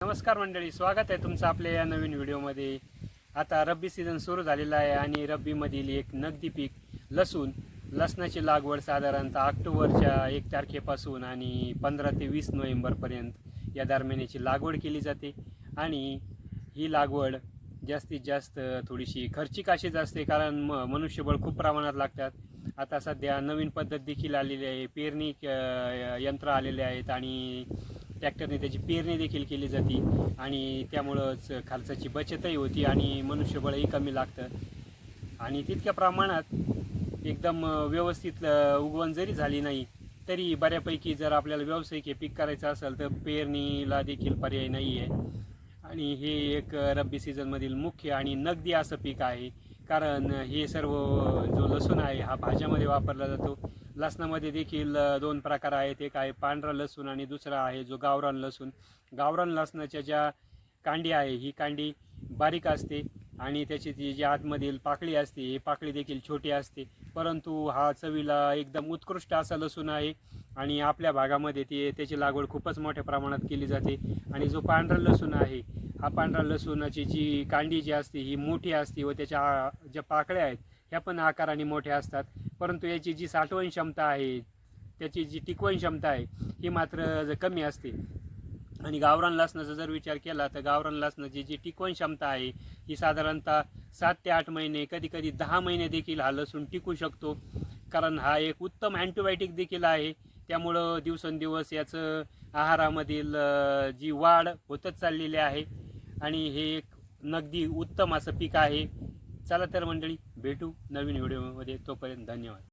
नमस्कार मंडळी, स्वागत आहे तुमचं आपल्या या नवीन व्हिडिओमध्ये। आता रब्बी सीझन सुरू झालेला आहे आणि रब्बीमधील एक नगदी पीक लसणाची लागवड साधारणतः ऑक्टोबरच्या 1 तारखेपासून आणि 15 ते 20 नोव्हेंबरपर्यंत या दरम्यानची लागवड केली जाते। आणि ही लागवड जास्तीत जास्त थोडीशी खर्चिक अशीच असते, कारण मनुष्यबळ खूप प्रमाणात लागतात। आता सध्या नवीन पद्धत देखील आलेली आहे, पेरणी यंत्र आलेले आहेत आणि ट्रॅक्टरने त्याची पेरणी देखील केली जाते आणि त्यामुळंच खर्चाची बचतही होती आणि मनुष्यबळही कमी लागतं। आणि तितक्या प्रमाणात एकदम व्यवस्थित उगवण जरी झाली नाही तरी बऱ्यापैकी जर आपल्याला व्यावसायिक पीक करायचं असेल तर पेरणीला देखील पर्याय नाही आहे। आणि हे एक रब्बी सीझनमधील मुख्य आणि नगदी असं पीक आहे, कारण हे सर्व जो लसूण आहे हा भाज्यामध्ये वापरला जातो। लसणामध्ये देखील दोन प्रकार आहेत, एक आहे पांढरा लसूण आणि दुसरा आहे जो गावरान लसूण। गावरान लसणाच्या ज्या कांडी आहे ही कांडी बारीक असते आणि त्याची ती जी आतमधील पाकळी असते ही पाकळी देखील छोटी असते, परंतु हा चवीला एकदम उत्कृष्ट असा लसूण आहे आणि आपल्या भागामध्ये त्याची लागवड खूपच मोठ्या प्रमाणात केली जाते। आणि जो पांढरा लसूण आहे हा पांढरा लसूणाची जी कांडी जी असते ही मोठी असते व त्याच्या ज्या पाकळ्या आहेत ह्या पण आकाराने मोठ्या असतात, परंतु याची जी साठवण क्षमता आहे, त्याची जी टिकवण क्षमता आहे ही मात्र कमी असते। आणि गावरान लसणाचा जर विचार केला तर गावरान लसणाची जी टिकवण क्षमता आहे ही साधारणतः 7 ते 8 महिने, कधी कधी 10 महिने देखील हा लसूण टिकू शकतो, कारण हा एक उत्तम अँटीबायोटिक देखील आहे। त्यामुळं दिवसेंदिवस याचं आहारामधील जी वाढ होतच चाललेली आहे आणि हे एक नगदी उत्तम असं पीक आहे। चला तर मंडळी, भेटू नवीन व्हिडिओमध्ये, तोपर्यंत धन्यवाद।